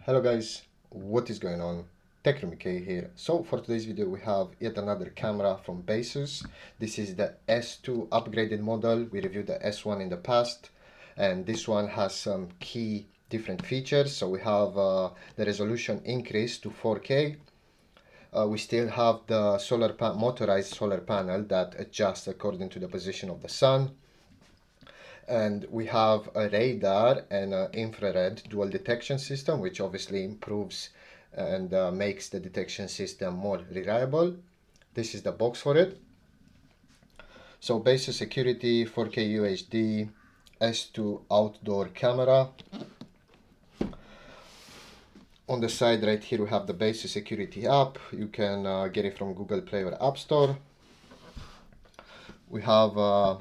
Hello guys, what is going on? TKROOMUK here. So for today's video we have yet another camera from Baseus. This is the S2 upgraded model. We reviewed the S1 in the past and this one has some key different features. So we have the resolution increased to 4K. We still have the motorized solar panel that adjusts according to the position of the sun. And we have a radar and an infrared dual detection system, which obviously improves and makes the detection system more reliable. This is the box for it. So basic security, 4K UHD, S2 outdoor camera. On the side right here we have the basic security app. You can get it from Google Play or App Store. We have a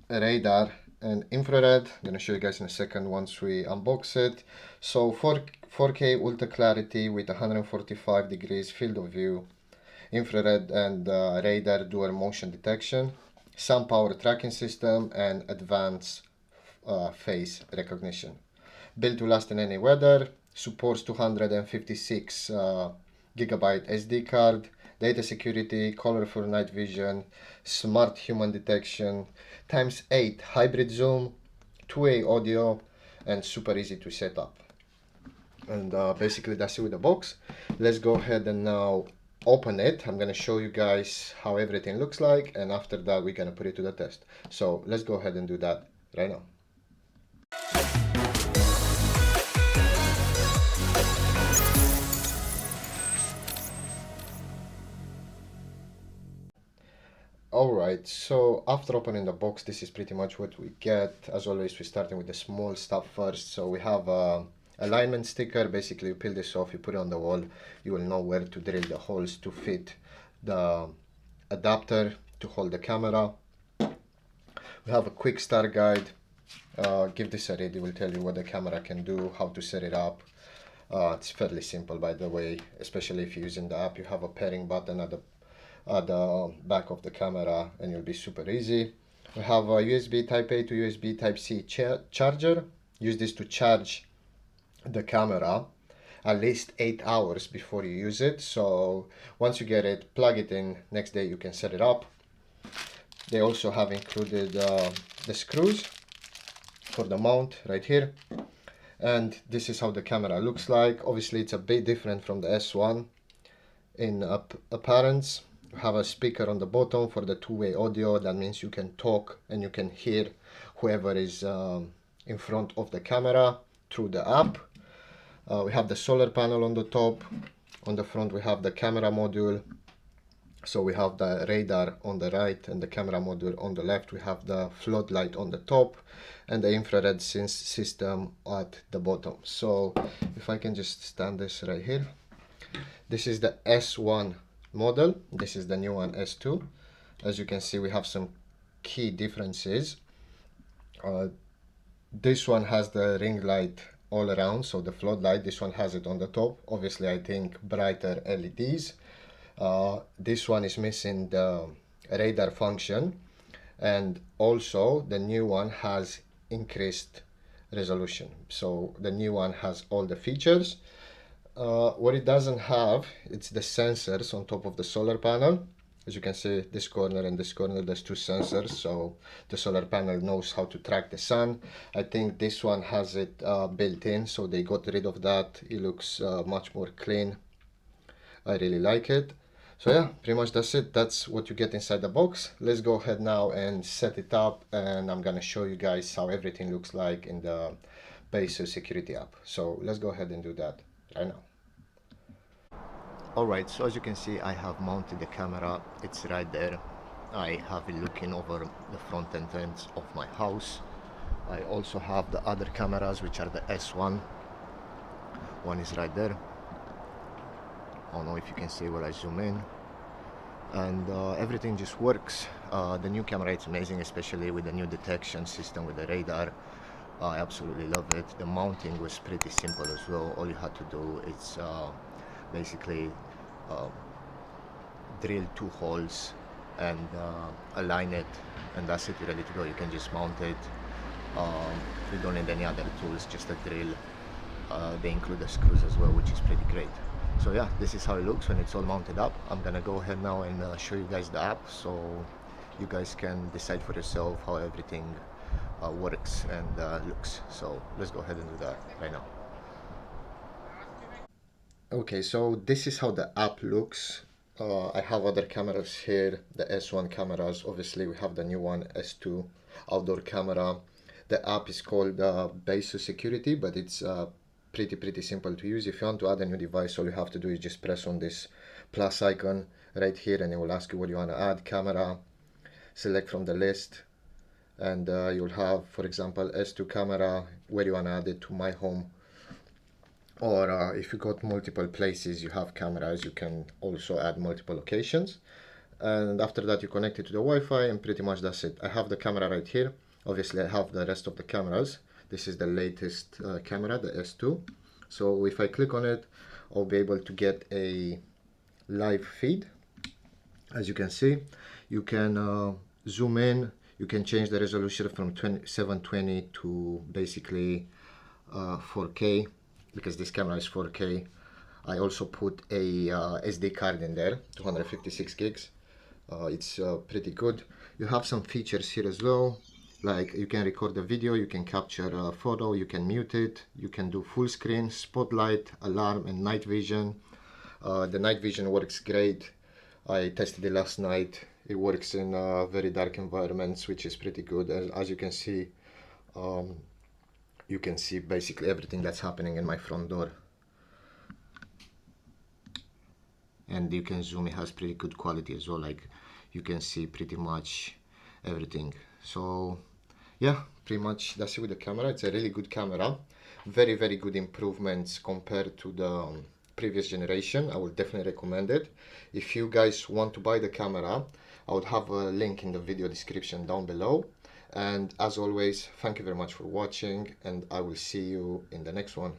radar and infrared. I'm going to show you guys in a second once we unbox it. So 4K ultra clarity with 145 degrees field of view, infrared and radar dual motion detection, sun power tracking system, and advanced face recognition. Built to last in any weather, supports 256 gigabyte SD card, data security, colorful night vision, smart human detection, ×8 hybrid zoom, two-way audio, and super easy to set up. And basically that's it with the box. Let's go ahead and now open it. I'm gonna show you guys how everything looks like, and after that we're gonna put it to the test. So let's go ahead and do that right now. Alright, so after opening the box, this is pretty much what we get. As always, we're starting with the small stuff first. So we have a alignment sticker. Basically, you peel this off, you put it on the wall. You will know where to drill the holes to fit the adapter to hold the camera. We have a quick start guide. Give this a read. It will tell you what the camera can do, how to set it up. It's fairly simple, by the way, especially if you're using the app. You have a pairing button at the back of the camera and it'll be super easy. We have a USB type A to USB type C charger. Use this to charge the camera at least 8 hours before you use it. So once you get it, plug it in, next day you can set it up. They also have included the screws for the mount right here. And this is how the camera looks like. Obviously it's a bit different from the S1 in appearance. You have a speaker on the bottom for the two-way audio. That means you can talk and you can hear whoever is in front of the camera through the app. We have the solar panel on the top. On the front we have the camera module. So we have the radar on the right and the camera module on the left. We have the floodlight on the top and the infrared system at the bottom. So if I can just stand this right here. This is the S1 model. This is the new one, S2. As you can see, we have some key differences. This one has the ring light all around, so the floodlight. This one has it on the top. Obviously, I think brighter LEDs. This one is missing the radar function, and also the new one has increased resolution. So the new one has all the features. What it doesn't have, it's the sensors on top of the solar panel. As you can see, this corner and this corner, there's two sensors, so the solar panel knows how to track the sun. I think this one has it built in, so they got rid of that. It looks much more clean. I really like it. So yeah, pretty much that's it. That's what you get inside the box. Let's go ahead now and set it up, and I'm gonna show you guys how everything looks like in the Baseus security app. So let's go ahead and do that right now. Alright, so as you can see, I have mounted the camera. It's right there. I have it looking over the front entrance of my house. I also have the other cameras, which are the S1. One is right there. I don't know if you can see where I zoom in. And everything just works. The new camera is amazing, especially with the new detection system with the radar. I absolutely love it. The mounting was pretty simple as well. All you had to do is basically drill 2 holes and align it, and that's it. You're ready to go. You can just mount it. You don't need any other tools, just a drill, they include the screws as well, which is pretty great. So yeah, this is how it looks when it's all mounted up. I'm gonna go ahead now and show you guys the app, so you guys can decide for yourself how everything works and looks. So let's go ahead and do that right now. Okay, so this is how the app looks. I have other cameras here, the S1 cameras. Obviously, we have the new one, S2 outdoor camera. The app is called Baseus Security, but it's pretty simple to use. If you want to add a new device, all you have to do is just press on this plus icon right here, and it will ask you what you want to add, camera, select from the list, and you'll have, for example, S2 camera, where you want to add it to my home. Or if you got multiple places you have cameras, you can also add multiple locations. And after that, you connect it to the Wi-Fi, and pretty much that's it. I have the camera right here. Obviously, I have the rest of the cameras. This is the latest camera, the S2. So if I click on it, I'll be able to get a live feed. As you can see, you can zoom in. You can change the resolution from 720 to basically 4K, because this camera is 4K. I also put a SD card in there, 256 gigs. It's pretty good. You have some features here as well, like you can record the video, you can capture a photo, you can mute it, you can do full screen, spotlight, alarm, and night vision. The night vision works great. I tested it last night. It works in very dark environments, which is pretty good. As you can see basically everything that's happening in my front door. And you can zoom, it has pretty good quality as well, like you can see pretty much everything. So yeah, pretty much that's it with the camera. It's a really good camera, very good improvements compared to the previous generation. I would definitely recommend it. If you guys want to buy the camera, I would have a link in the video description down below. And as always, thank you very much for watching, and I will see you in the next one.